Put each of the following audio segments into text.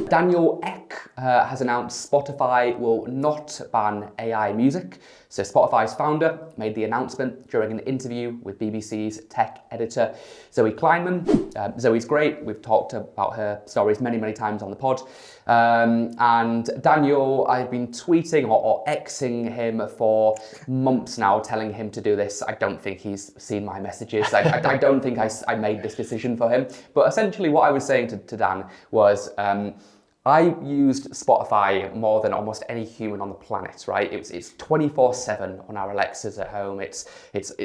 Daniel Ek has announced Spotify will not ban AI music. So Spotify's founder made the announcement during an interview with BBC's tech editor, Zoe Kleinman. Zoe's great. We've talked about her stories many, many times on the pod. And Daniel, I've been tweeting or Xing him for months now, telling him to do this. I don't think he's seen my messages. I don't think I made this decision for him. But essentially what I was saying to Dan was, I used Spotify more than almost any human on the planet, right? It's 24/7 on our Alexas at home. It's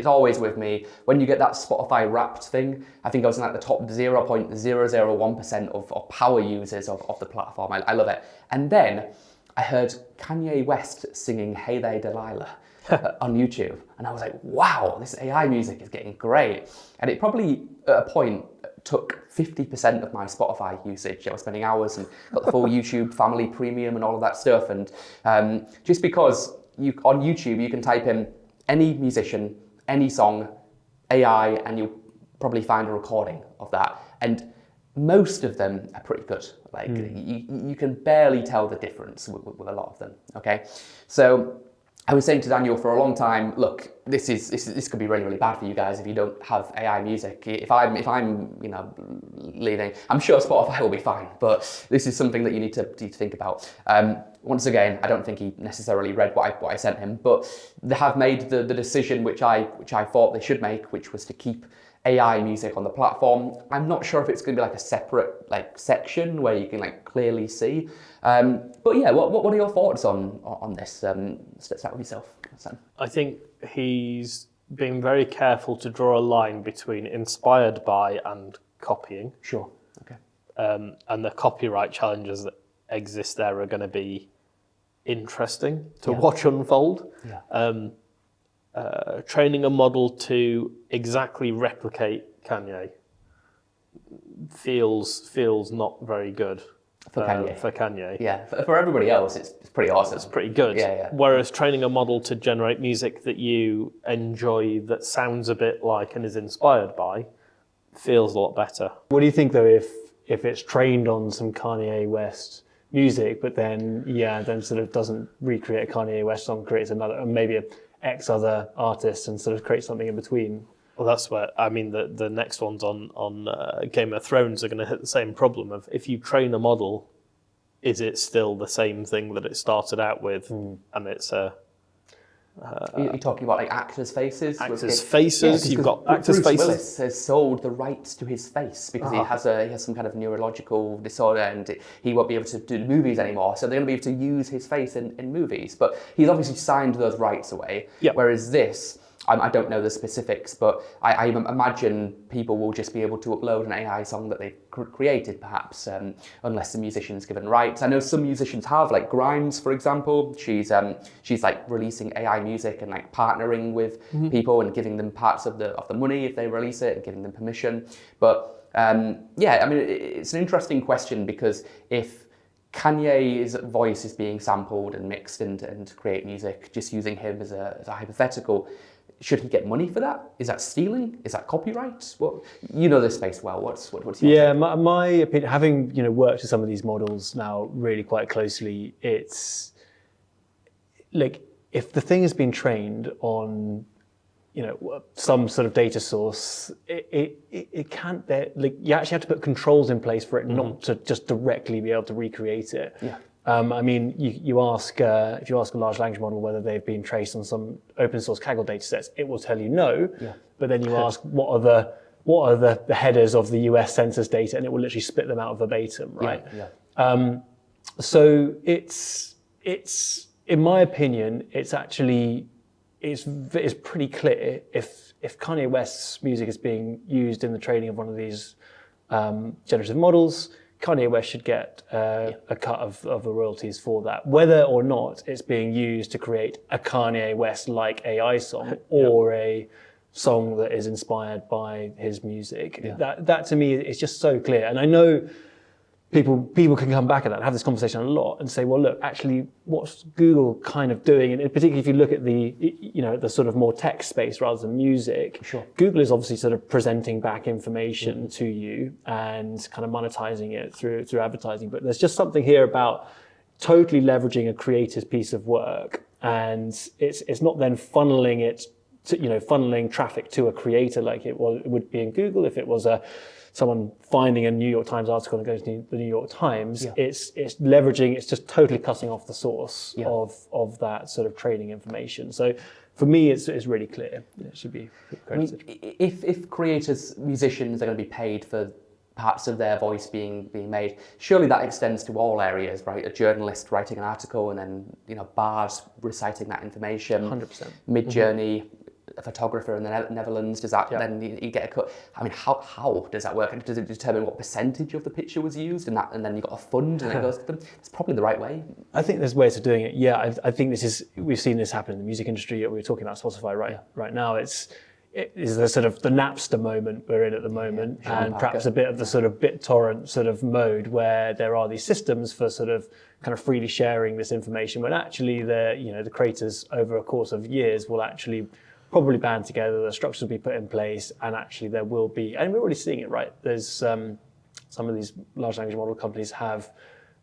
always with me. When you get that Spotify Wrapped thing, I think I was in like the top 0.001% of power users of the platform. I love it. And then I heard Kanye West singing Hey There Delilah on YouTube. And I was like, wow, this AI music is getting great. And it probably, at a point, took 50% of my Spotify usage. I was spending hours and got the full YouTube Family Premium and all of that stuff. And just because on YouTube, you can type in any musician, any song, AI, and you'll probably find a recording of that. And most of them are pretty good. Like you can barely tell the difference with a lot of them, okay? So I was saying to Daniel for a long time, look, this could be really, really bad for you guys if you don't have AI music. If I'm leaving, I'm sure Spotify will be fine, but this is something that you need to think about. Once again, I don't think he necessarily read what I sent him, but they have made the decision which I thought they should make, which was to keep AI music on the platform. I'm not sure if it's going to be like a separate section where you can clearly see. But yeah, what are your thoughts on this? Let's start with yourself, Sam. I think he's being very careful to draw a line between inspired by and copying. Sure. Okay. And the copyright challenges that exist there are going to be interesting to watch unfold. Yeah. Training a model to exactly replicate Kanye feels not very good for Kanye. Yeah, for everybody else, it's pretty awesome. It's pretty good. Yeah. Whereas training a model to generate music that you enjoy, that sounds a bit like and is inspired by, feels a lot better. What do you think though if it's trained on some Kanye West music, but then sort of doesn't recreate a Kanye West song, creates another, maybe a X other artists and sort of create something in between? Well, that's where, I mean, the next ones on Game of Thrones are going to hit the same problem of, if you train a model, is it still the same thing that it started out with? And it's You're talking about actors' faces? Actors' faces, you've got actors' Bruce faces. Willis has sold the rights to his face because he has some kind of neurological disorder and he won't be able to do movies anymore. So they're going to be able to use his face in movies. But he's obviously signed those rights away. Yep. Whereas this, I don't know the specifics, but I imagine people will just be able to upload an AI song that they've created, perhaps, unless the musician's given rights. I know some musicians have, like Grimes, for example. She's releasing AI music and partnering with people and giving them parts of the money if they release it and giving them permission. But it's an interesting question, because if Kanye's voice is being sampled and mixed and to create music, just using him as a hypothetical, should he get money for that? Is that stealing? Is that copyright? Well, you know this space well. What's your take? My opinion, having worked with some of these models now really quite closely, it's like, if the thing has been trained on some sort of data source, it can't. You actually have to put controls in place for it not to just directly be able to recreate it. Yeah. I mean, you ask if you ask a large language model whether they've been traced on some open source Kaggle data sets, it will tell you no. Yeah. But then you ask what are the headers of the US census data, and it will literally spit them out verbatim, right? Yeah. So it's in my opinion, it's pretty clear if Kanye West's music is being used in the training of one of these generative models, Kanye West should get a cut of the royalties for that. Whether or not it's being used to create a Kanye West-like AI song or a song that is inspired by his music, that to me is just so clear. And I know people can come back at that and have this conversation a lot and say, well, look, actually, what's Google kind of doing? And particularly if you look at the sort of more text space rather than music, Sure. Google is obviously sort of presenting back information to you and kind of monetizing it through advertising. But there's just something here about totally leveraging a creator's piece of work, and it's not then funneling it to, funneling traffic to a creator like it would be in Google if it was someone finding a New York Times article and goes to the New York Times. Yeah. It's leveraging, it's just totally cutting off the source Yeah. of that sort of trading information. So for me, it's really clear. It should be credited. I mean, if creators, musicians are going to be paid for parts of their voice being made, surely that extends to all areas, right? A journalist writing an article and then bars reciting that information. 100%. Mid-Journey, a photographer in the Netherlands, does that then you get a cut? I mean, how does that work? Does it determine what percentage of the picture was used, and then you've got a fund and it goes to them? It's probably the right way. I think there's ways of doing it. Yeah, I think we've seen this happen in the music industry. We were talking about Spotify right now. It is the sort of the Napster moment we're in at the moment, and perhaps a bit of the sort of BitTorrent sort of mode where there are these systems for sort of kind of freely sharing this information, when actually the creators over a course of years will actually probably band together, the structures will be put in place, and actually there will be, and we're already seeing it, right? There's some of these large language model companies have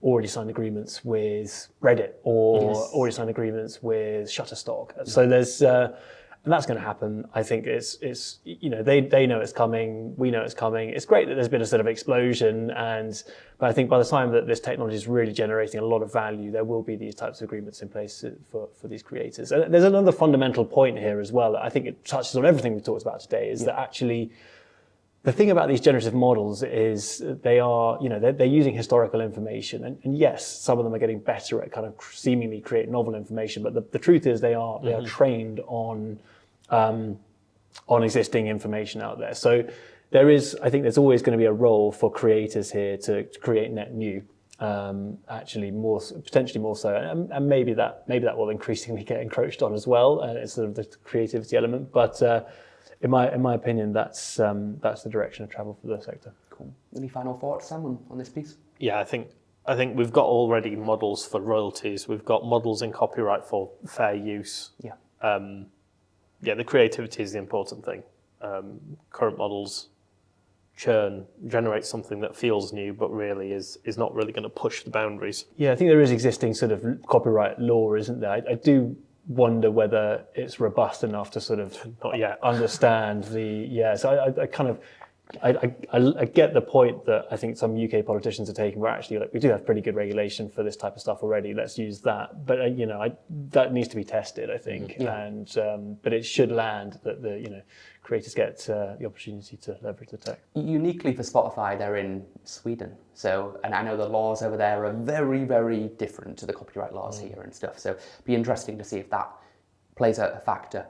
already signed agreements with Reddit or already signed agreements with Shutterstock. So there's, and that's going to happen. I think it's they know it's coming, we know it's coming. It's great that there's been a sort of explosion, but I think by the time that this technology is really generating a lot of value, there will be these types of agreements in place for these creators. And there's another fundamental point here as well that I think it touches on everything we've talked about today, is that actually the thing about these generative models is they are, they're using historical information, and yes, some of them are getting better at kind of seemingly create novel information, but the truth is they are trained on existing information out there. So I think there's always going to be a role for creators here to create net new, actually potentially more so, and maybe that will increasingly get encroached on as well. It's sort of the creativity element, but in my opinion, that's the direction of travel for the sector. Cool. Any final thoughts, Sam, on this piece? Yeah, I think we've got already models for royalties. We've got models in copyright for fair use. Yeah. The creativity is the important thing. Current models generate something that feels new, but really is not really going to push the boundaries. Yeah, I think there is existing sort of copyright law, isn't there? I do wonder whether it's robust enough to sort of Not yet. understand so I kind of I get the point that I think some UK politicians are taking, where actually we do have pretty good regulation for this type of stuff already. Let's use that, but that needs to be tested, I think, and but it should land that the creators get the opportunity to leverage the tech. Uniquely for Spotify, they're in Sweden, and I know the laws over there are very, very different to the copyright laws here and stuff. So it'd be interesting to see if that plays a factor.